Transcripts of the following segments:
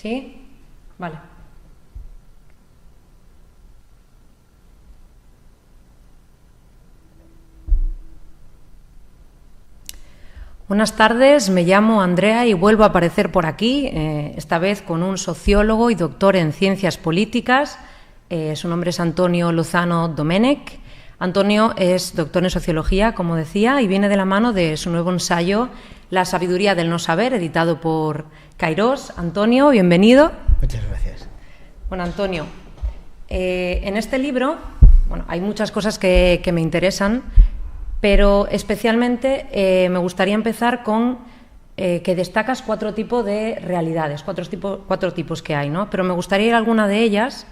¿Sí? Vale. Buenas tardes, me llamo Andrea y vuelvo a aparecer por aquí, esta vez con un sociólogo y doctor en ciencias políticas. Su nombre es Antonio Lozano Domenech. Antonio es doctor en sociología, como decía, y viene de la mano de su nuevo ensayo La sabiduría del no saber, editado por Kairos. Antonio, bienvenido. Muchas gracias. Bueno, Antonio, en este libro hay muchas cosas que me interesan, pero especialmente me gustaría empezar con que destacas 4 tipos de realidades, cuatro tipos que hay, ¿no? Pero me gustaría ir a alguna de ellas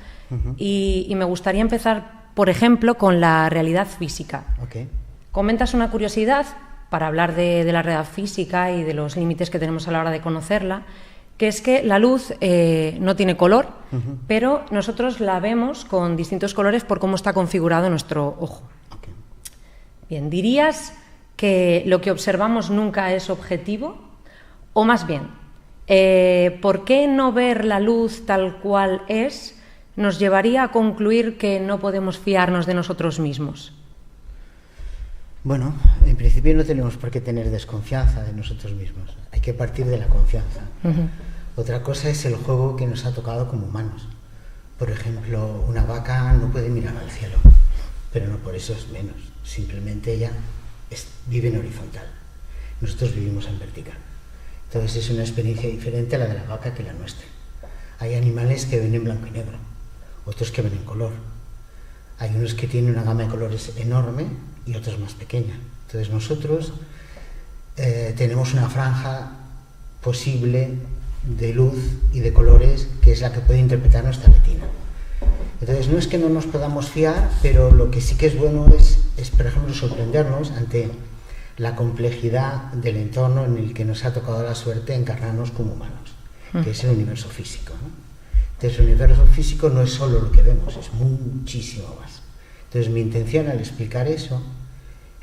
y me gustaría empezar, por ejemplo, con la realidad física. Okay. Comentas una curiosidad para hablar de la realidad física y de los límites que tenemos a la hora de conocerla, que es que la luz no tiene color, pero nosotros la vemos con distintos colores por cómo está configurado nuestro ojo. Okay. Bien, ¿dirías que lo que observamos nunca es objetivo? O más bien, ¿por qué no ver la luz tal cual es nos llevaría a concluir que no podemos fiarnos de nosotros mismos? Bueno, en principio no tenemos por qué tener desconfianza de nosotros mismos. Hay que partir de la confianza. Otra cosa es el juego que nos ha tocado como humanos. Por ejemplo, una vaca no puede mirar al cielo, pero no por eso es menos. Simplemente ella vive en horizontal. Nosotros vivimos en vertical. Entonces es una experiencia diferente a la de la vaca que la nuestra. Hay animales que ven en blanco y negro, otros que ven en color. Hay unos que tienen una gama de colores enorme y otros más pequeña. Entonces nosotros tenemos una franja posible de luz y de colores que es la que puede interpretar nuestra retina. Entonces no es que no nos podamos fiar, pero lo que sí que es bueno es por ejemplo, sorprendernos ante la complejidad del entorno en el que nos ha tocado la suerte de encarnarnos como humanos, que es el universo físico, ¿no? Entonces el universo físico no es solo lo que vemos, es muchísimo más. Entonces mi intención al explicar eso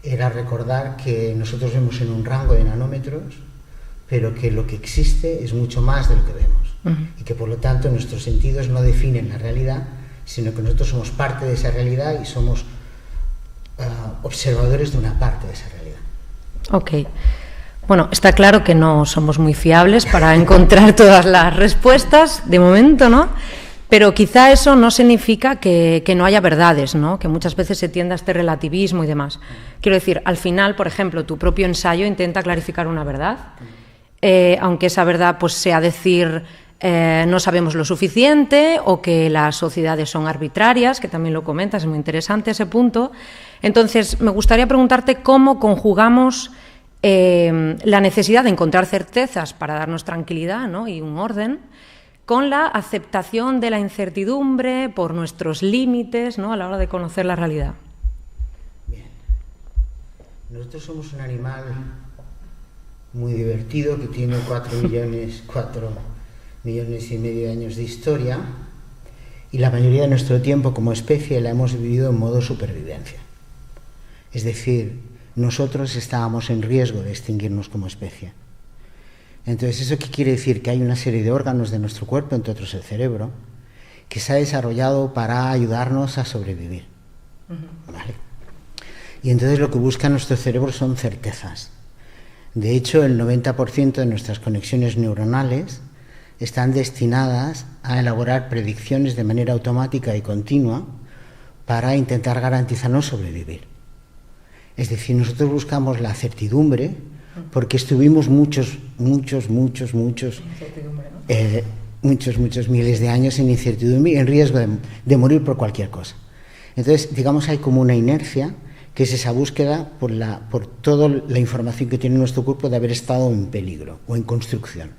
era recordar que nosotros vemos en un rango de nanómetros, pero que lo que existe es mucho más de lo que vemos, y que por lo tanto nuestros sentidos no definen la realidad, sino que nosotros somos parte de esa realidad y somos observadores de una parte de esa realidad. Ok. Bueno, está claro que no somos muy fiables para encontrar todas las respuestas, de momento, ¿no? Pero quizá eso no significa que no haya verdades, ¿no? Que muchas veces se tienda a este relativismo y demás. Quiero decir, al final, por ejemplo, tu propio ensayo intenta clarificar una verdad, aunque esa verdad pues sea decir no sabemos lo suficiente o que las sociedades son arbitrarias, que también lo comentas, es muy interesante ese punto. Entonces, me gustaría preguntarte cómo conjugamos la necesidad de encontrar certezas para darnos tranquilidad, ¿no? Y un orden, con la aceptación de la incertidumbre por nuestros límites, ¿no? A la hora de conocer la realidad. Bien. Nosotros somos un animal muy divertido que tiene 4 millones y medio de años de historia, y la mayoría de nuestro tiempo como especie la hemos vivido en modo supervivencia. Es decir, nosotros estábamos en riesgo de extinguirnos como especie. Entonces, ¿eso qué quiere decir? Que hay una serie de órganos de nuestro cuerpo, entre otros el cerebro, que se ha desarrollado para ayudarnos a sobrevivir. ¿Vale? Y entonces lo que busca nuestro cerebro son certezas. De hecho, el 90% de nuestras conexiones neuronales están destinadas a elaborar predicciones de manera automática y continua para intentar garantizarnos sobrevivir. Es decir, nosotros buscamos la certidumbre porque estuvimos muchos miles de años en incertidumbre y en riesgo de morir por cualquier cosa. Entonces, digamos, hay como una inercia que es esa búsqueda por toda la información que tiene nuestro cuerpo de haber estado en peligro o en construcción.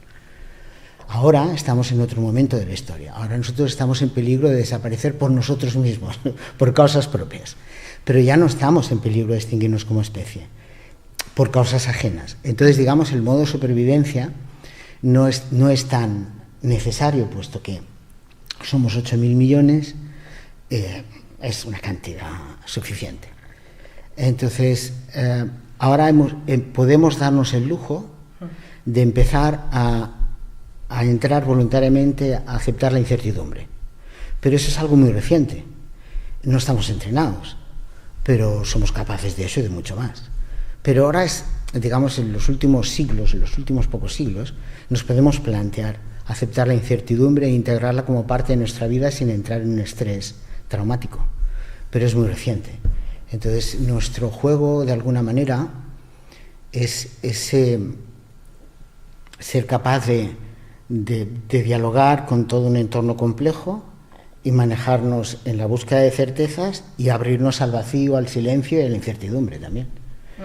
Ahora estamos en otro momento de la historia. Ahora nosotros estamos en peligro de desaparecer por nosotros mismos, por causas propias. Pero ya no estamos en peligro de extinguirnos como especie, por causas ajenas. Entonces, digamos, el modo supervivencia no es tan necesario, puesto que somos 8.000 millones, es una cantidad suficiente. Entonces, ahora podemos darnos el lujo de empezar a a entrar voluntariamente a aceptar la incertidumbre. Pero eso es algo muy reciente. No estamos entrenados, pero somos capaces de eso y de mucho más. Pero ahora digamos, en los últimos siglos, en los últimos pocos siglos, nos podemos plantear aceptar la incertidumbre e integrarla como parte de nuestra vida sin entrar en un estrés traumático. Pero es muy reciente. Entonces, nuestro juego, de alguna manera, es ser capaz de dialogar con todo un entorno complejo y manejarnos en la búsqueda de certezas y abrirnos al vacío, al silencio y a la incertidumbre también.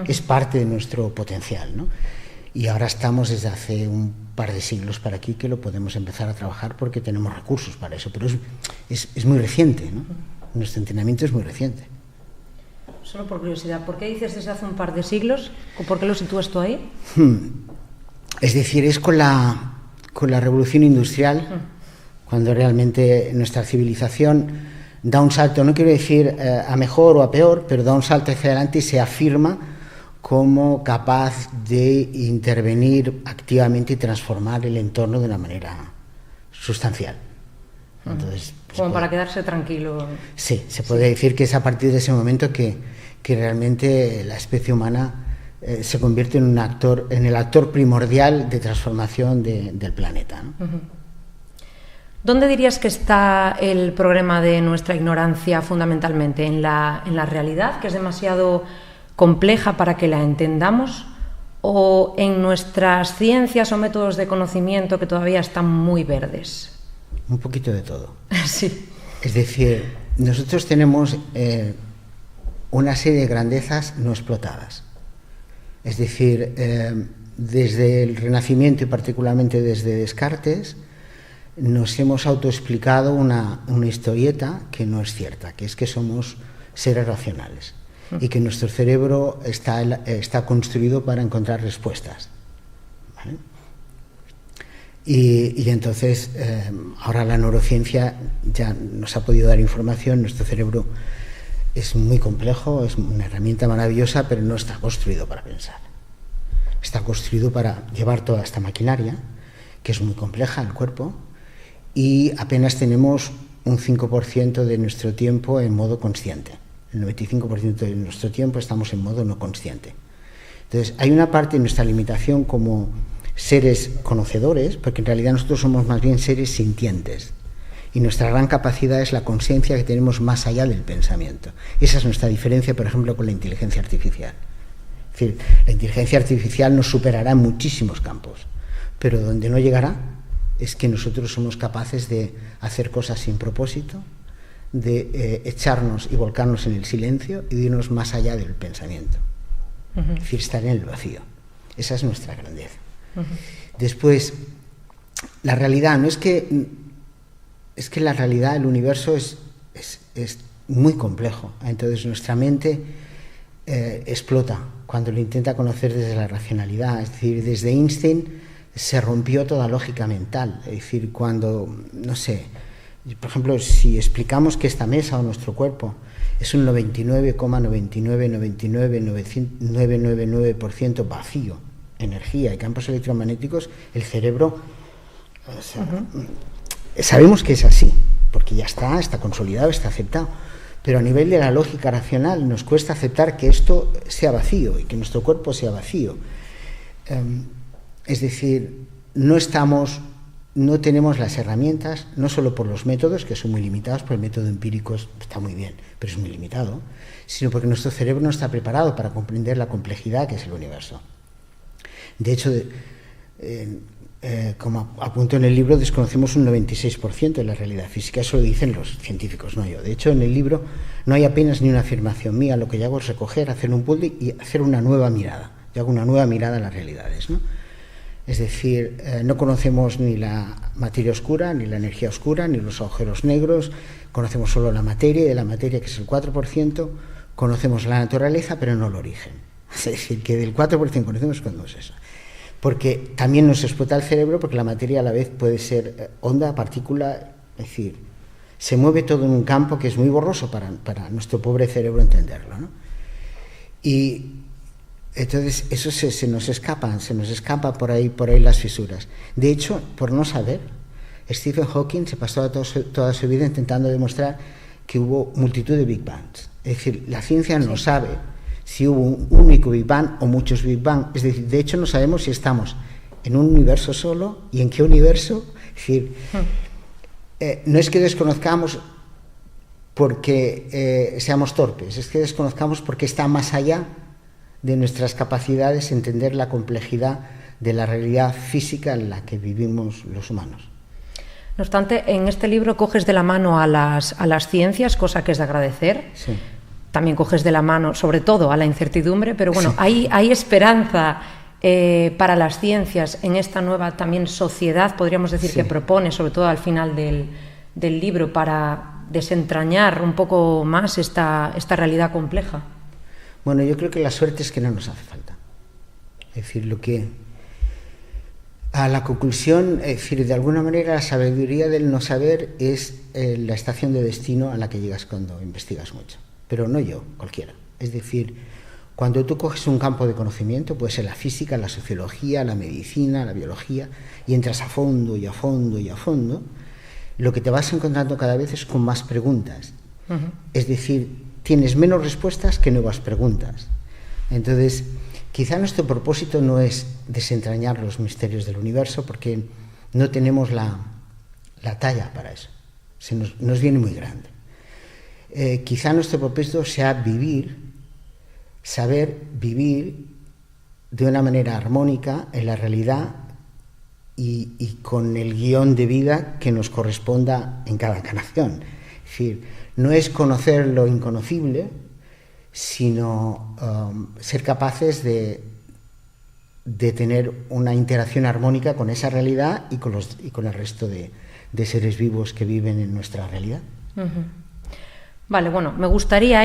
Es parte de nuestro potencial, ¿no? Y ahora estamos desde hace un par de siglos para aquí que lo podemos empezar a trabajar porque tenemos recursos para eso, pero es muy reciente, ¿no? Nuestro entrenamiento es muy reciente. Solo por curiosidad, ¿por qué dices desde hace un par de siglos? ¿O por qué lo sitúas tú ahí? Es decir, es con la revolución industrial, cuando realmente nuestra civilización da un salto, no quiero decir a mejor o a peor, pero da un salto hacia adelante y se afirma como capaz de intervenir activamente y transformar el entorno de una manera sustancial. Entonces, como para quedarse tranquilo. Sí, se puede decir que es a partir de ese momento que realmente la especie humana se convierte en el actor primordial de transformación del planeta, ¿no? ¿Dónde dirías que está el problema de nuestra ignorancia fundamentalmente? ¿En la realidad, que es demasiado compleja para que la entendamos? ¿O en nuestras ciencias o métodos de conocimiento que todavía están muy verdes? Un poquito de todo. Sí. Es decir, nosotros tenemos una serie de grandezas no explotadas. Es decir, desde el Renacimiento y particularmente desde Descartes, nos hemos autoexplicado una historieta que no es cierta, que es que somos seres racionales y que nuestro cerebro está construido para encontrar respuestas, ¿vale? Y entonces ahora la neurociencia ya nos ha podido dar información. Nuestro cerebro es muy complejo, es una herramienta maravillosa, pero no está construido para pensar. Está construido para llevar toda esta maquinaria, que es muy compleja, el cuerpo, y apenas tenemos un 5% de nuestro tiempo en modo consciente. El 95% de nuestro tiempo estamos en modo no consciente. Entonces, hay una parte de nuestra limitación como seres conocedores, porque en realidad nosotros somos más bien seres sintientes. Y nuestra gran capacidad es la conciencia que tenemos más allá del pensamiento. Esa es nuestra diferencia, por ejemplo, con la inteligencia artificial. Es decir, la inteligencia artificial nos superará en muchísimos campos, pero donde no llegará es que nosotros somos capaces de hacer cosas sin propósito, de echarnos y volcarnos en el silencio y de irnos más allá del pensamiento. Es decir, estar en el vacío. Esa es nuestra grandeza. Después, la realidad, no es que la realidad, el universo es muy complejo. Entonces nuestra mente explota cuando lo intenta conocer desde la racionalidad. Es decir, desde Einstein se rompió toda lógica mental. Es decir, cuando, no sé, por ejemplo, si explicamos que esta mesa o nuestro cuerpo es un 99,999999% vacío, energía y campos electromagnéticos, el cerebro, sabemos que es así, porque ya está consolidado, está aceptado, pero a nivel de la lógica racional nos cuesta aceptar que esto sea vacío y que nuestro cuerpo sea vacío. Es decir, no tenemos las herramientas, no solo por los métodos, que son muy limitados, porque el método empírico está muy bien, pero es muy limitado, sino porque nuestro cerebro no está preparado para comprender la complejidad que es el universo. De hecho, como apunto en el libro, desconocemos un 96% de la realidad física. Eso lo dicen los científicos, no yo. De hecho, en el libro no hay apenas ni una afirmación mía. Lo que yo hago es recoger, hacer un puzzle y hacer una nueva mirada. Yo hago una nueva mirada a las realidades, ¿no? Es decir, no conocemos ni la materia oscura, ni la energía oscura, ni los agujeros negros. Conocemos solo la materia, y de la materia, que es el 4%, conocemos la naturaleza, pero no el origen. Es decir, que del 4% conocemos eso. Porque también nos explota el cerebro, porque la materia a la vez puede ser onda, partícula, es decir, se mueve todo en un campo que es muy borroso para nuestro pobre cerebro entenderlo, ¿no? Y Entonces, eso se nos escapa por ahí las fisuras. De hecho, por no saber, Stephen Hawking se pasó toda su vida intentando demostrar que hubo multitud de Big Bangs. Es decir, la ciencia no sabe si hubo un único Big Bang o muchos Big Bang. Es decir, de hecho no sabemos si estamos en un universo solo y en qué universo. Es decir, no es que desconozcamos porque seamos torpes, es que desconozcamos porque está más allá de nuestras capacidades entender la complejidad de la realidad física en la que vivimos los humanos. No obstante, en este libro coges de la mano a las ciencias, cosa que es de agradecer. Sí. También coges de la mano, sobre todo, a la incertidumbre, pero bueno, sí. hay esperanza para las ciencias en esta nueva también sociedad, podríamos decir, que propone, sobre todo al final del libro, para desentrañar un poco más esta realidad compleja. Bueno, yo creo que la suerte es que no nos hace falta. Es decir, a la conclusión, es decir, de alguna manera la sabiduría del no saber es la estación de destino a la que llegas cuando investigas mucho. Pero no yo, cualquiera. Es decir, cuando tú coges un campo de conocimiento, puede ser la física, la sociología, la medicina, la biología, y entras a fondo y a fondo y a fondo, lo que te vas encontrando cada vez es con más preguntas. Uh-huh. Es decir, tienes menos respuestas que nuevas preguntas. Entonces, quizá nuestro propósito no es desentrañar los misterios del universo, porque no tenemos la talla para eso. Nos viene muy grande. Quizá nuestro propósito sea saber vivir de una manera armónica en la realidad y con el guión de vida que nos corresponda en cada encarnación. Es decir, no es conocer lo inconocible, sino ser capaces de tener una interacción armónica con esa realidad y con el resto de seres vivos que viven en nuestra realidad. Uh-huh. Vale, bueno, me gustaría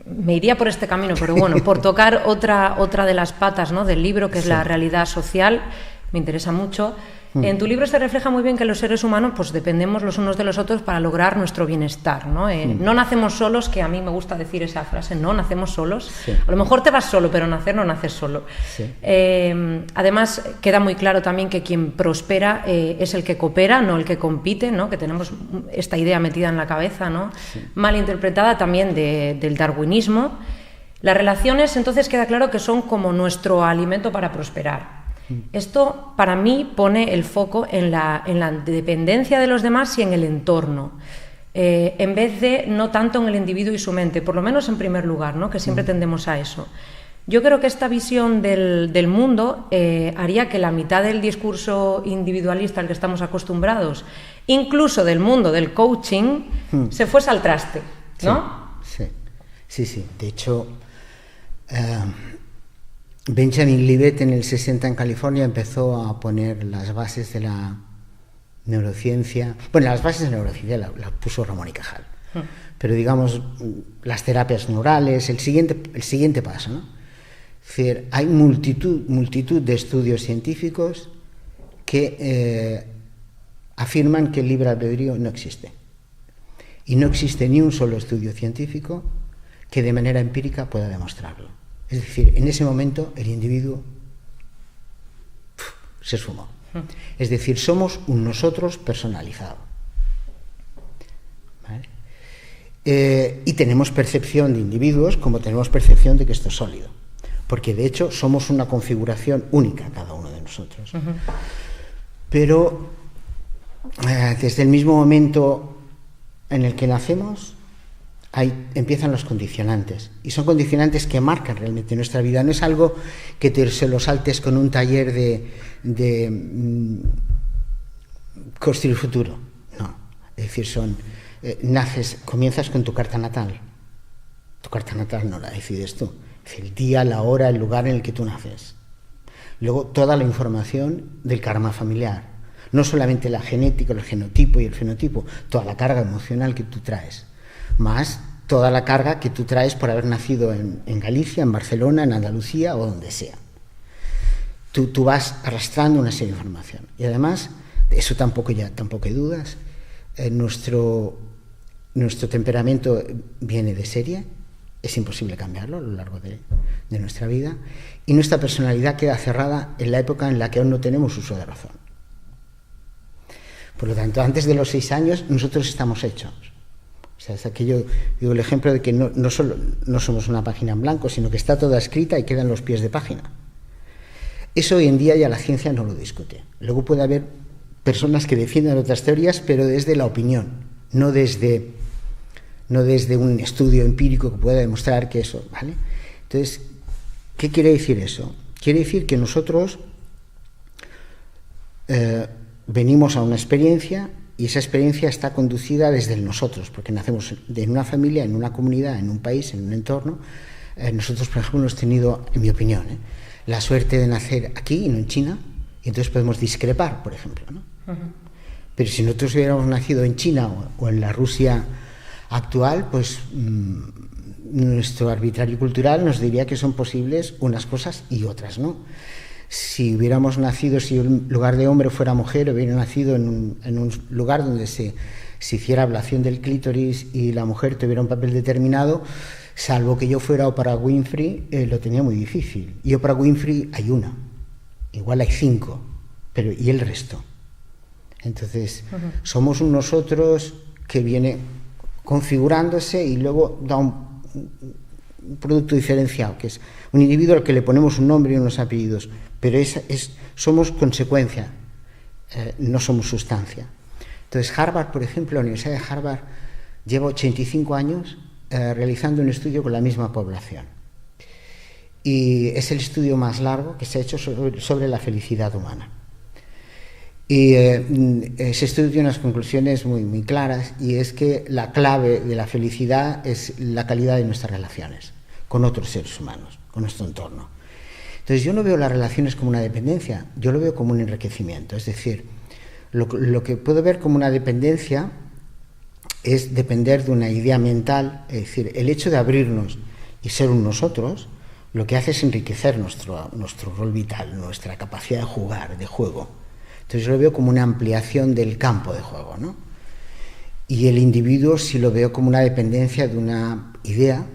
me iría por este camino, pero bueno, por tocar otra de las patas, ¿no?, del libro, que es la realidad social. Me interesa mucho. En tu libro se refleja muy bien que los seres humanos pues dependemos los unos de los otros para lograr nuestro bienestar, ¿no? No nacemos solos, que a mí me gusta decir esa frase, no nacemos solos. Sí. A lo mejor te vas solo, pero nacer no naces solo. Sí. Además, queda muy claro también que quien prospera es el que coopera, no el que compite, ¿no? Que tenemos esta idea metida en la cabeza, ¿no? Sí. Mal interpretada también del darwinismo. Las relaciones, entonces, queda claro que son como nuestro alimento para prosperar. Esto, para mí, pone el foco en la dependencia de los demás y en el entorno, en vez de no tanto en el individuo y su mente, por lo menos en primer lugar, ¿no?, que siempre tendemos a eso. Yo creo que esta visión del mundo haría que la mitad del discurso individualista al que estamos acostumbrados, incluso del mundo del coaching, se fuese al traste, ¿no? Sí. De hecho, Benjamin Libet en el 60 en California empezó a poner las bases de la neurociencia. Bueno, las bases de la neurociencia la puso Ramón y Cajal. Pero digamos, las terapias neurales, el siguiente paso, ¿no? Es decir, hay multitud de estudios científicos que afirman que el libre albedrío no existe. Y no existe ni un solo estudio científico que de manera empírica pueda demostrarlo. Es decir, en ese momento el individuo se esfumó. Es decir, somos un nosotros personalizado. ¿Vale? Y tenemos percepción de individuos como tenemos percepción de que esto es sólido. Porque de hecho somos una configuración única cada uno de nosotros. Uh-huh. Pero desde el mismo momento en el que nacemos, empiezan los condicionantes, y son condicionantes que marcan realmente nuestra vida. No es algo que se lo saltes con un taller de construir futuro, no. Es decir, comienzas con tu carta natal. Tu carta natal no la decides tú, es el día, la hora, el lugar en el que tú naces. Luego toda la información del karma familiar, no solamente la genética, el genotipo y el fenotipo, toda la carga emocional que tú traes, más toda la carga que tú traes por haber nacido en Galicia, en Barcelona, en Andalucía o donde sea. Tú vas arrastrando una serie de información. Y además, de eso tampoco hay dudas, nuestro temperamento viene de serie, es imposible cambiarlo a lo largo de nuestra vida, y nuestra personalidad queda cerrada en la época en la que aún no tenemos uso de razón. Por lo tanto, antes de los 6 años, nosotros estamos hechos. O sea, es aquello, digo, el ejemplo de que no somos una página en blanco, sino que está toda escrita y quedan los pies de página. Eso hoy en día ya la ciencia no lo discute. Luego puede haber personas que defiendan otras teorías, pero desde la opinión, no desde un estudio empírico que pueda demostrar que eso, ¿vale? Entonces, ¿qué quiere decir eso? Quiere decir que nosotros venimos a una experiencia y esa experiencia está conducida desde el nosotros, porque nacemos en una familia, en una comunidad, en un país, en un entorno. Nosotros, por ejemplo, hemos tenido, en mi opinión, la suerte de nacer aquí y no en China, y entonces podemos discrepar, por ejemplo, ¿no? Pero si nosotros hubiéramos nacido en China o en la Rusia actual, pues nuestro arbitrario cultural nos diría que son posibles unas cosas y otras, ¿no? Si hubiéramos nacido, si en lugar de hombre fuera mujer, hubiera nacido en un lugar donde se hiciera ablación del clítoris y la mujer tuviera un papel determinado, salvo que yo fuera Oprah Winfrey, lo tenía muy difícil. Y Oprah Winfrey hay una, igual hay 5, pero ¿y el resto? Entonces, somos un nosotros que viene configurándose y luego da un producto diferenciado, que es un individuo al que le ponemos un nombre y unos apellidos, pero somos consecuencia, no somos sustancia. Entonces, Harvard, por ejemplo, la Universidad de Harvard lleva 85 años realizando un estudio con la misma población. Y es el estudio más largo que se ha hecho sobre la felicidad humana. Y ese estudio tiene unas conclusiones muy, muy claras, y es que la clave de la felicidad es la calidad de nuestras relaciones con otros seres humanos, con nuestro entorno. Entonces, yo no veo las relaciones como una dependencia, yo lo veo como un enriquecimiento. Es decir, lo que puedo ver como una dependencia es depender de una idea mental, es decir, el hecho de abrirnos y ser un nosotros, lo que hace es enriquecer nuestro rol vital, nuestra capacidad de jugar, de juego. Entonces yo lo veo como una ampliación del campo de juego, ¿no? Y el individuo sí lo veo como una dependencia de una idea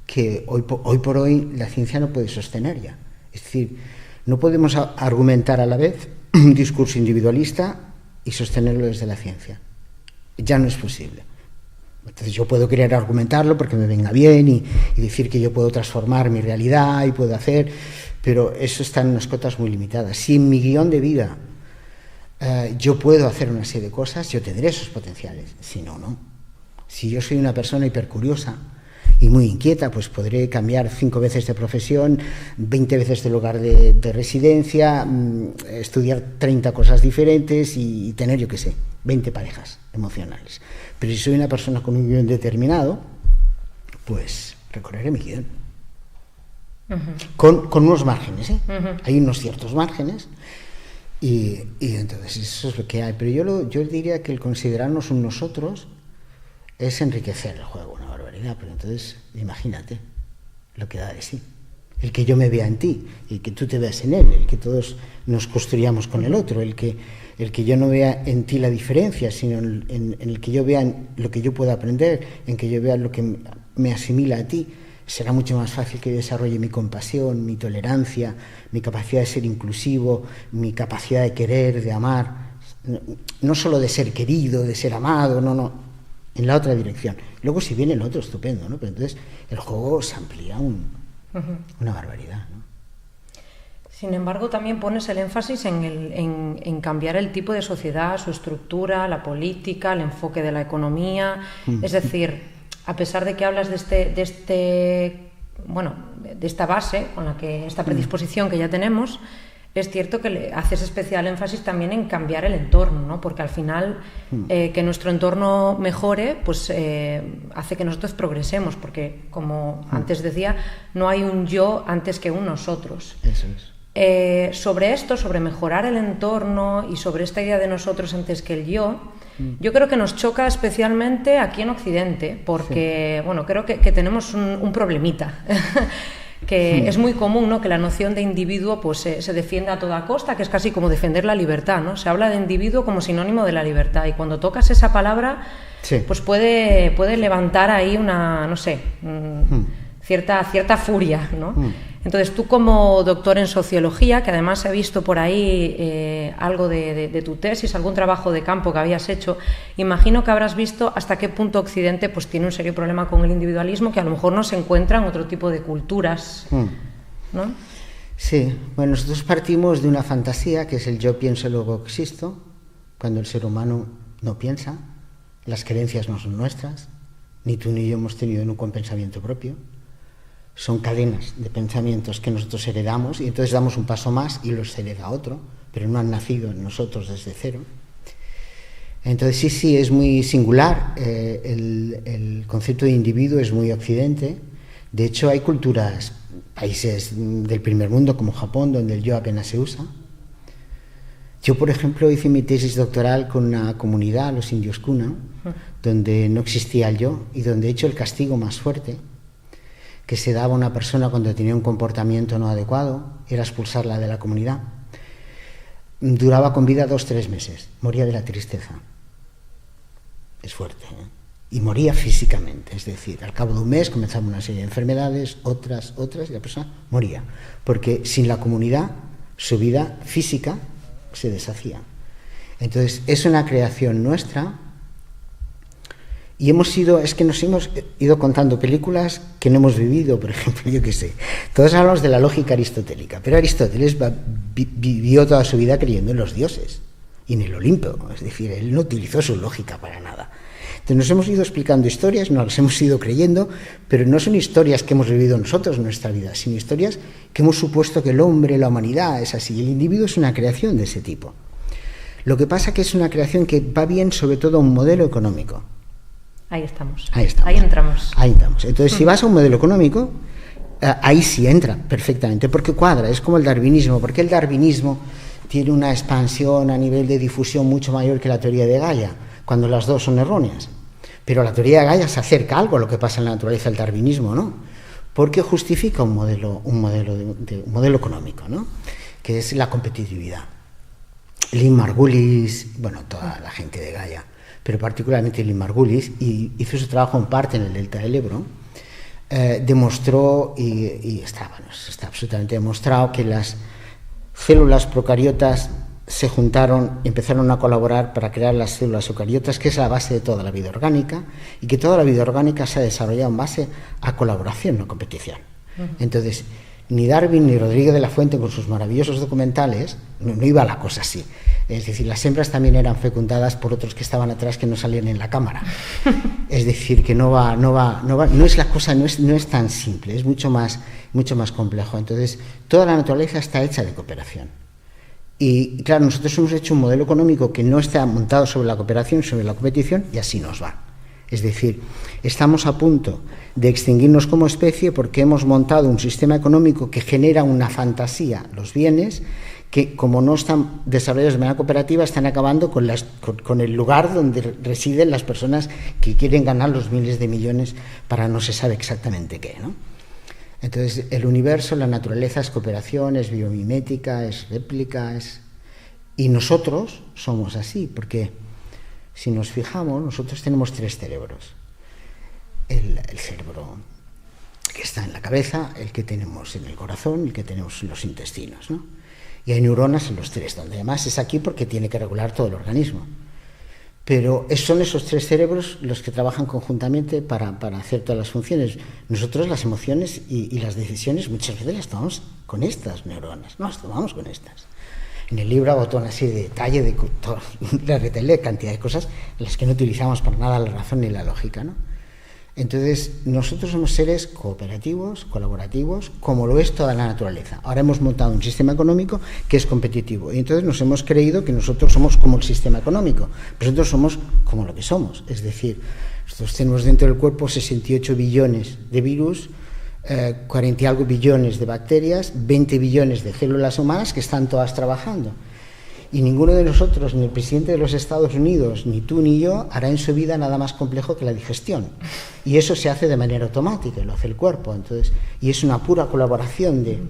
que hoy por hoy la ciencia no puede sostener ya. Es decir, no podemos argumentar a la vez un discurso individualista y sostenerlo desde la ciencia. Ya no es posible. Entonces yo puedo querer argumentarlo porque me venga bien y decir que yo puedo transformar mi realidad y puedo hacer, pero eso está en unas cotas muy limitadas. Si en mi guión de vida yo puedo hacer una serie de cosas, yo tendré esos potenciales. Si no, no. Si yo soy una persona hipercuriosa y muy inquieta, pues podré cambiar 5 veces de profesión, 20 veces de lugar de residencia, estudiar 30 cosas diferentes y tener, yo qué sé, 20 parejas emocionales. Pero si soy una persona con un guión determinado, pues recorreré mi guión. Con unos márgenes, ¿eh? Hay unos ciertos márgenes. Y entonces eso es lo que hay. Pero yo diría que el considerarnos un nosotros es enriquecer el juego, una barbaridad. Pero entonces, imagínate lo que da de sí. El que yo me vea en ti, el que tú te veas en él, el que todos nos construyamos con el otro, el que yo no vea en ti la diferencia, sino en el que yo vea lo que yo pueda aprender, en que yo vea lo que me asimila a ti. Será mucho más fácil que yo desarrolle mi compasión, mi tolerancia, mi capacidad de ser inclusivo, mi capacidad de querer, de amar, no solo de ser querido, de ser amado, no, en la otra dirección. Luego si viene el otro, estupendo, ¿no? Pero entonces el juego se amplía una barbaridad, ¿no? Sin embargo, también pones el énfasis en cambiar el tipo de sociedad, su estructura, la política, el enfoque de la economía, es decir, a pesar de que hablas de esta base, con la que esta predisposición que ya tenemos, es cierto que le haces especial énfasis también en cambiar el entorno, ¿no? Porque al final que nuestro entorno mejore, pues hace que nosotros progresemos, porque como antes decía, no hay un yo antes que un nosotros. Eso es. Sobre esto, sobre mejorar el entorno y sobre esta idea de nosotros antes que el yo creo que nos choca especialmente aquí en Occidente, porque creo que tenemos un problemita, que es muy común, ¿no? Que la noción de individuo pues se defienda a toda costa, que es casi como defender la libertad, ¿no? Se habla de individuo como sinónimo de la libertad, y cuando tocas esa palabra, pues puede levantar ahí una, no sé, cierta furia, ¿no? Entonces, tú como doctor en sociología, que además he visto por ahí algo de tu tesis, algún trabajo de campo que habías hecho, imagino que habrás visto hasta qué punto Occidente pues tiene un serio problema con el individualismo que a lo mejor no se encuentra en otro tipo de culturas, ¿no? Sí, bueno, nosotros partimos de una fantasía que es el yo pienso, luego existo, cuando el ser humano no piensa, las creencias no son nuestras, ni tú ni yo hemos tenido nunca un pensamiento propio. Son cadenas de pensamientos que nosotros heredamos y entonces damos un paso más y los hereda otro, pero no han nacido en nosotros desde cero. Entonces sí, es muy singular, el concepto de individuo es muy occidente. De hecho, hay culturas, países del primer mundo como Japón, donde el yo apenas se usa. Yo, por ejemplo, hice mi tesis doctoral con una comunidad, los indios Kuna, donde no existía el yo y donde, de hecho, el castigo más fuerte que se daba a una persona cuando tenía un comportamiento no adecuado era expulsarla de la comunidad. Duraba con vida 2-3 meses, moría de la tristeza. Es fuerte, ¿eh? Y moría físicamente, es decir, al cabo de un mes comenzaba una serie de enfermedades, otras, y la persona moría, porque sin la comunidad su vida física se deshacía. Entonces, es una creación nuestra. Y nos hemos ido contando películas que no hemos vivido, por ejemplo, yo qué sé. Todos hablamos de la lógica aristotélica, pero Aristóteles vivió toda su vida creyendo en los dioses y en el Olimpo, es decir, él no utilizó su lógica para nada. Entonces nos hemos ido explicando historias, nos las hemos ido creyendo, pero no son historias que hemos vivido nosotros en nuestra vida, sino historias que hemos supuesto que el hombre, la humanidad es así, y el individuo es una creación de ese tipo. Lo que pasa que es una creación que va bien sobre todo a un modelo económico. Ahí estamos. Ahí entramos. Entonces, si vas a un modelo económico, ahí sí entra perfectamente, porque cuadra, es como el darwinismo, porque el darwinismo tiene una expansión a nivel de difusión mucho mayor que la teoría de Gaia, cuando las dos son erróneas. Pero la teoría de Gaia se acerca algo a lo que pasa en la naturaleza del darwinismo, ¿no? Porque justifica un modelo económico, ¿no? Que es la competitividad. Lynn Margulis, bueno, toda la gente de Gaia, pero particularmente Lynn Margulis, y hizo su trabajo en parte en el delta del Ebro, demostró, y está absolutamente demostrado, que las células procariotas se juntaron y empezaron a colaborar para crear las células eucariotas, que es la base de toda la vida orgánica, y que toda la vida orgánica se ha desarrollado en base a colaboración, no competición. Entonces, ni Darwin ni Rodríguez de la Fuente, con sus maravillosos documentales, no iba la cosa así. Es decir, las hembras también eran fecundadas por otros que estaban atrás que no salían en la cámara. Es decir, que no es la cosa, no es tan simple, es mucho más complejo. Entonces, toda la naturaleza está hecha de cooperación. Y claro, nosotros hemos hecho un modelo económico que no está montado sobre la cooperación, sobre la competición, y así nos va. Es decir, estamos a punto de extinguirnos como especie porque hemos montado un sistema económico que genera una fantasía, los bienes, que como no están desarrollados de manera cooperativa, están acabando con el lugar donde residen las personas que quieren ganar los miles de millones para no se sabe exactamente qué, ¿no? Entonces, el universo, la naturaleza es cooperación, es biomimética, es réplica, y nosotros somos así, porque si nos fijamos, nosotros tenemos 3 cerebros. El cerebro que está en la cabeza, el que tenemos en el corazón, el que tenemos en los intestinos, ¿no? Y hay neuronas en los 3, donde además es aquí porque tiene que regular todo el organismo. Pero son esos 3 cerebros los que trabajan conjuntamente para hacer todas las funciones. Nosotros las emociones y las decisiones muchas veces las tomamos con estas neuronas, no las tomamos con estas. En el libro hago toda una serie de detalle de la cantidad de cosas en las que no utilizamos para nada la razón ni la lógica, ¿no? Entonces, nosotros somos seres cooperativos, colaborativos, como lo es toda la naturaleza. Ahora hemos montado un sistema económico que es competitivo y entonces nos hemos creído que nosotros somos como el sistema económico. Nosotros somos como lo que somos, es decir, nosotros tenemos dentro del cuerpo 68 billones de virus, 40 y algo billones de bacterias, 20 billones de células humanas que están todas trabajando. Y ninguno de nosotros, ni el presidente de los Estados Unidos, ni tú ni yo, hará en su vida nada más complejo que la digestión. Y eso se hace de manera automática, lo hace el cuerpo. Entonces, y es una pura colaboración de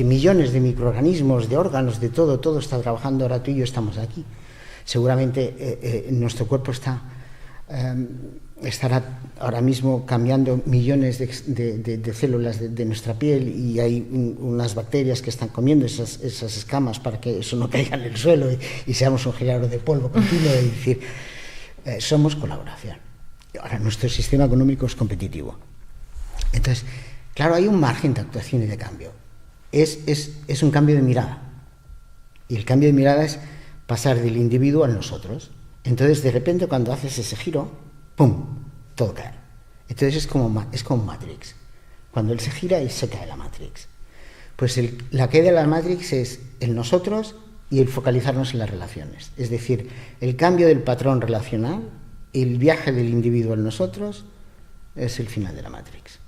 millones de microorganismos, de órganos, de todo está trabajando. Ahora tú y yo estamos aquí. Seguramente nuestro cuerpo está estará ahora mismo cambiando millones de células de nuestra piel, y hay unas bacterias que están comiendo esas escamas para que eso no caiga en el suelo y seamos un gelado de polvo continuo. Es decir, somos colaboración. Ahora, nuestro sistema económico es competitivo. Entonces, claro, hay un margen de actuación y de cambio. Es un cambio de mirada. Y el cambio de mirada es pasar del individuo al nosotros. Entonces, de repente, cuando haces ese giro, ¡pum!, todo cae. Entonces es como Matrix. Cuando él se gira y se cae la Matrix. Pues la caída de la Matrix es el nosotros y el focalizarnos en las relaciones. Es decir, el cambio del patrón relacional, el viaje del individuo al nosotros, es el final de la Matrix.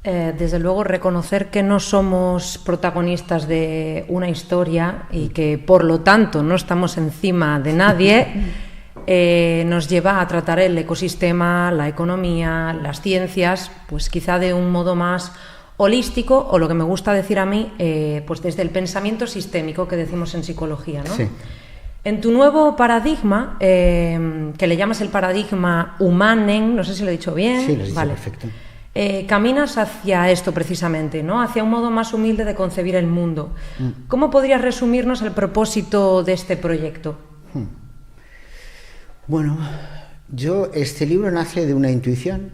Desde luego, reconocer que no somos protagonistas de una historia y que, por lo tanto, no estamos encima de nadie, nos lleva a tratar el ecosistema, la economía, las ciencias, pues quizá de un modo más holístico, o lo que me gusta decir a mí, pues desde el pensamiento sistémico que decimos en psicología, ¿no? Sí. En tu nuevo paradigma, que le llamas el paradigma Humanen, no sé si lo he dicho bien. Sí, lo has dicho, vale. perfecto. Caminas hacia esto precisamente, ¿no? Hacia un modo más humilde de concebir el mundo. ¿Cómo podrías resumirnos el propósito de este proyecto? Bueno, este libro nace de una intuición,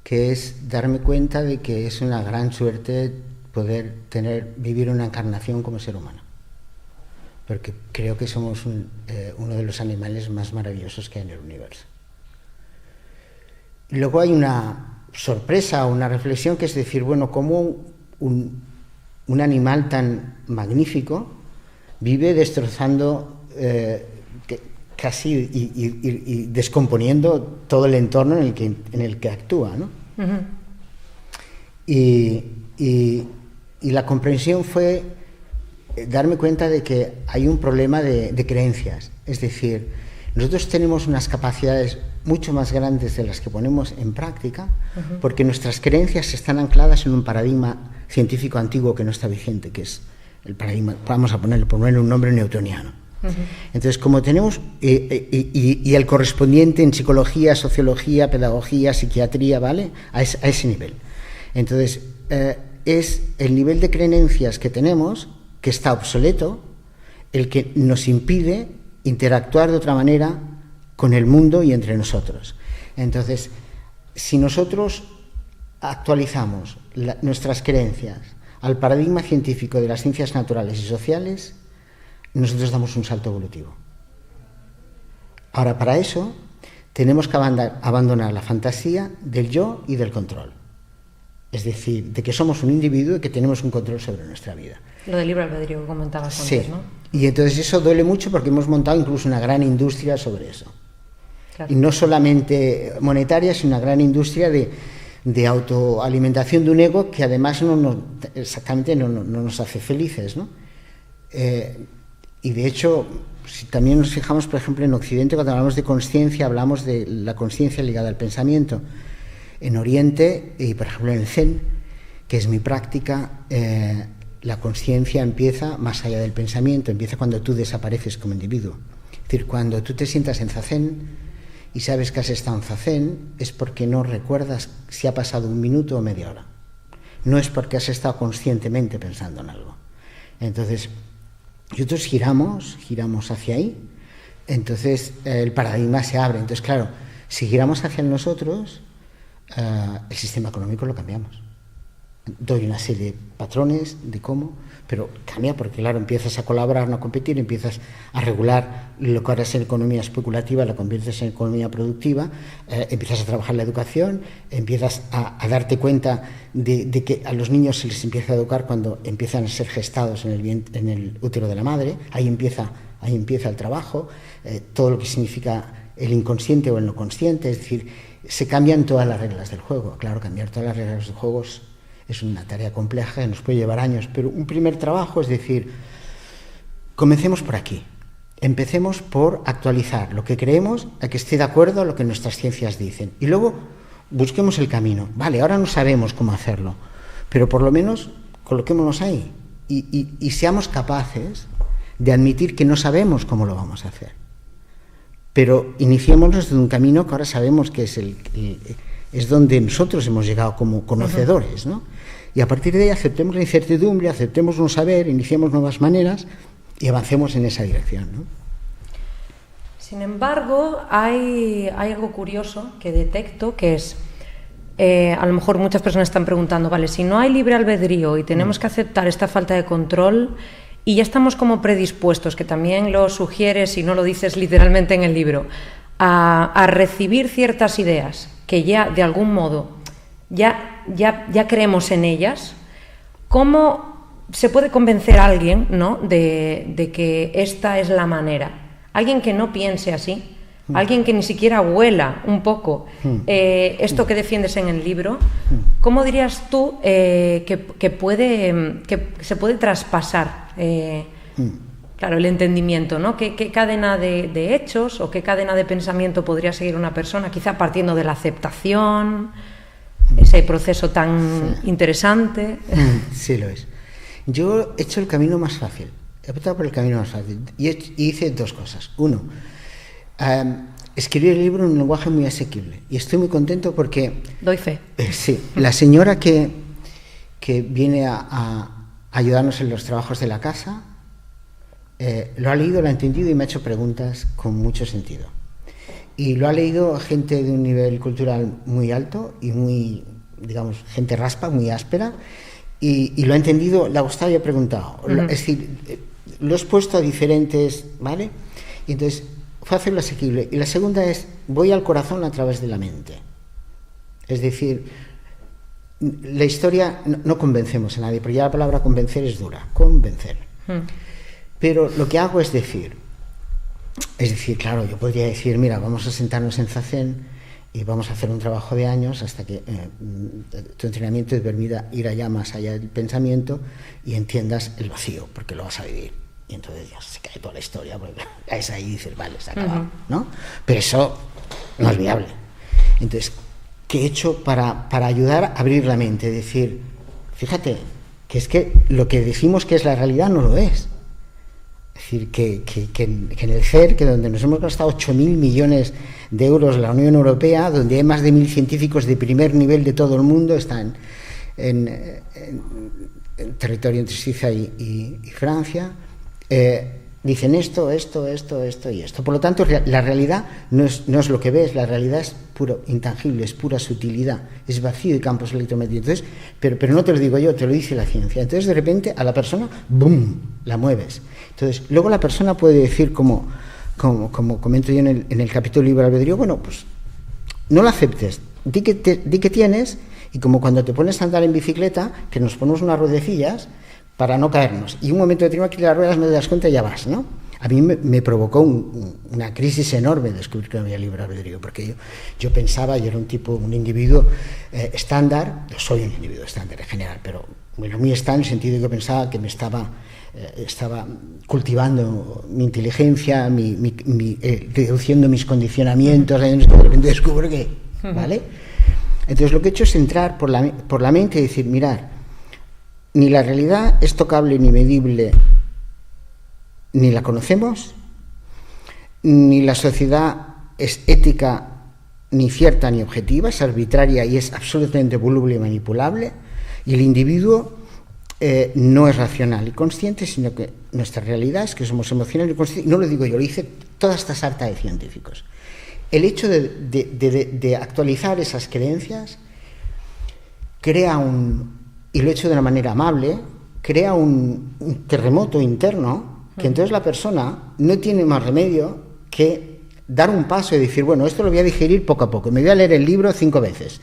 que es darme cuenta de que es una gran suerte poder vivir una encarnación como ser humano. Porque creo que somos uno de los animales más maravillosos que hay en el universo. Luego hay una sorpresa, una reflexión, que es decir, bueno, ¿cómo un animal tan magnífico vive destrozando casi y descomponiendo todo el entorno en el que actúa, ¿no? Uh-huh. Y la comprensión fue darme cuenta de que hay un problema de creencias. Es decir, nosotros tenemos unas capacidades mucho más grandes de las que ponemos en práctica, uh-huh, porque nuestras creencias están ancladas en un paradigma científico antiguo que no está vigente, que es el paradigma, vamos a ponerle un nombre, newtoniano. Uh-huh. Entonces, como tenemos, y el correspondiente en psicología, sociología, pedagogía, psiquiatría, ¿vale?, a ese nivel. Entonces, es el nivel de creencias que tenemos, que está obsoleto, el que nos impide interactuar de otra manera con el mundo y entre nosotros. Entonces, si nosotros actualizamos nuestras creencias al paradigma científico de las ciencias naturales y sociales, nosotros damos un salto evolutivo. Ahora, para eso, tenemos que abandonar la fantasía del yo y del control. Es decir, de que somos un individuo y que tenemos un control sobre nuestra vida. Lo del libre albedrío que comentabas antes, sí, ¿no? Y entonces eso duele mucho porque hemos montado incluso una gran industria sobre eso. Claro. Y no solamente monetaria, sino una gran industria de autoalimentación de un ego que además no nos hace felices, ¿no? Y de hecho, si también nos fijamos, por ejemplo, en Occidente, cuando hablamos de conciencia, hablamos de la conciencia ligada al pensamiento. En Oriente, y por ejemplo en el Zen, que es mi práctica, la conciencia empieza más allá del pensamiento, empieza cuando tú desapareces como individuo. Es decir, cuando tú te sientas en zazen y sabes que has estado en zazen, es porque no recuerdas si ha pasado un minuto o media hora. No es porque has estado conscientemente pensando en algo. Entonces, nosotros giramos hacia ahí, entonces el paradigma se abre. Entonces, claro, si giramos hacia nosotros, el sistema económico lo cambiamos. Doy una serie de patrones de cómo, pero cambia porque, claro, empiezas a colaborar, no a competir, empiezas a regular lo que ahora es en economía especulativa, lo conviertes en economía productiva, empiezas a trabajar la educación, empiezas a darte cuenta de que a los niños se les empieza a educar cuando empiezan a ser gestados en el útero de la madre. Ahí empieza el trabajo, todo lo que significa el inconsciente o el no consciente, es decir, se cambian todas las reglas del juego. Claro, cambiar todas las reglas del juego es una tarea compleja, nos puede llevar años, pero un primer trabajo es decir, comencemos por aquí, empecemos por actualizar lo que creemos a que esté de acuerdo a lo que nuestras ciencias dicen, y luego busquemos el camino. Vale, ahora no sabemos cómo hacerlo, pero por lo menos coloquémonos ahí y seamos capaces de admitir que no sabemos cómo lo vamos a hacer. pero iniciémonos de un camino que ahora sabemos que es donde nosotros hemos llegado como conocedores, ¿no? Y a partir de ahí aceptemos la incertidumbre, aceptemos no saber, iniciemos nuevas maneras y avancemos en esa dirección, ¿no? Sin embargo, hay algo curioso que detecto, que es, a lo mejor muchas personas están preguntando, vale, si no hay libre albedrío y tenemos que aceptar esta falta de control y ya estamos como predispuestos, que también lo sugieres y no lo dices literalmente en el libro, a recibir ciertas ideas que ya de algún modo ya creemos en ellas, ¿cómo se puede convencer a alguien, ¿no?, de que esta es la manera? Alguien que no piense así, alguien que ni siquiera huela un poco esto que defiendes en el libro, ¿cómo dirías tú que se puede traspasar claro, el entendimiento, ¿no? ¿Qué cadena de hechos o qué cadena de pensamiento podría seguir una persona, quizá partiendo de la aceptación, ese proceso tan interesante? Sí, lo es. Yo he hecho el camino más fácil. He optado por el camino más fácil y hice dos cosas. Uno, escribir el libro en un lenguaje muy asequible. Y estoy muy contento porque... Doy fe. Sí, la señora que viene a ayudarnos en los trabajos de la casa lo ha leído, lo ha entendido y me ha hecho preguntas con mucho sentido. Y lo ha leído gente de un nivel cultural muy alto y muy, digamos, gente raspa, muy áspera. Y lo ha entendido, le ha gustado y ha preguntado. Es decir, lo he expuesto a diferentes, ¿vale? Y entonces, fue hacerlo asequible. Y la segunda es, voy al corazón a través de la mente. Es decir, la historia, no convencemos a nadie, porque ya la palabra convencer es dura, convencer. Pero lo que hago es decir, claro, yo podría decir, mira, vamos a sentarnos en Zazen y vamos a hacer un trabajo de años hasta que tu entrenamiento te permita ir allá más allá del pensamiento y entiendas el vacío, porque lo vas a vivir. Y entonces ya se cae toda la historia, porque caes ahí y dices, vale, se ha acabado, ¿no? Pero eso no es viable. Entonces, ¿qué he hecho para ayudar a abrir la mente? Decir, fíjate, que es que lo que decimos que es la realidad no lo es. Es decir, que en el CER, que donde nos hemos gastado 8.000 millones de euros la Unión Europea, donde hay más de 1.000 científicos de primer nivel de todo el mundo, están en territorio entre Suiza y Francia, dicen esto y esto. Por lo tanto, la realidad no es lo que ves, la realidad es puro intangible, es pura sutilidad, es vacío y campos electromagnéticos. Pero no te lo digo yo, te lo dice la ciencia. Entonces, de repente, a la persona, ¡boom!, la mueves. Entonces, luego la persona puede decir, como comento yo en el capítulo libre albedrío, bueno, pues no lo aceptes, di que tienes, y como cuando te pones a andar en bicicleta, que nos ponemos unas ruedecillas para no caernos, y un momento determinado que las ruedas no te das cuenta y ya vas, ¿no? A mí me provocó una crisis enorme descubrir que no había libre albedrío, porque yo pensaba, yo era un individuo estándar, yo soy un individuo estándar en general, pero bueno, muy estándar en el sentido de que pensaba que me estaba cultivando mi inteligencia, reduciendo mis condicionamientos, y de repente descubro que, ¿vale? Entonces lo que he hecho es entrar por la mente y decir, mirar, ni la realidad es tocable ni medible, ni la conocemos, ni la sociedad es ética, ni cierta ni objetiva, es arbitraria y es absolutamente voluble y manipulable, y el individuo no es racional y consciente, sino que nuestra realidad es que somos emocionales y conscientes. Y no lo digo yo, lo dice toda esta sarta de científicos. El hecho de actualizar esas creencias crea y lo he hecho de una manera amable, crea un terremoto interno, que entonces la persona no tiene más remedio que dar un paso y decir, bueno, esto lo voy a digerir poco a poco, me voy a leer el libro 5 veces,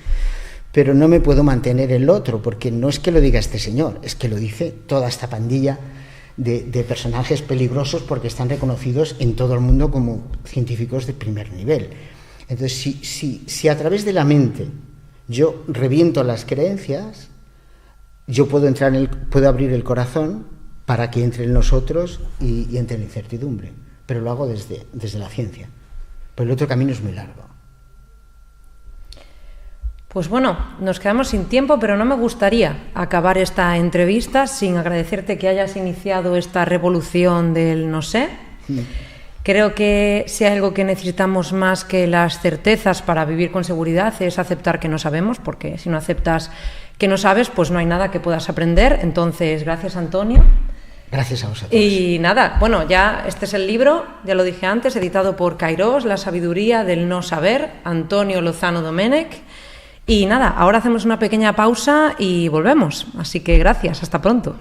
pero no me puedo mantener en lo otro, porque no es que lo diga este señor, es que lo dice toda esta pandilla de personajes peligrosos, porque están reconocidos en todo el mundo como científicos de primer nivel. Entonces, si a través de la mente yo reviento las creencias, yo puedo abrir el corazón para que entre en nosotros y entre en la incertidumbre, pero lo hago desde la ciencia. Pero el otro camino es muy largo. Pues bueno, nos quedamos sin tiempo, pero no me gustaría acabar esta entrevista sin agradecerte que hayas iniciado esta revolución del no sé, Creo que si hay algo que necesitamos más que las certezas para vivir con seguridad es aceptar que no sabemos, porque si no aceptas que no sabes, pues no hay nada que puedas aprender. Entonces, gracias, Antonio. Gracias a vosotros. Y nada, bueno, ya este es el libro, ya lo dije antes, editado por Kairos, La sabiduría del no saber, Antonio Lozano Domènech. Y nada, ahora hacemos una pequeña pausa y volvemos. Así que gracias, hasta pronto.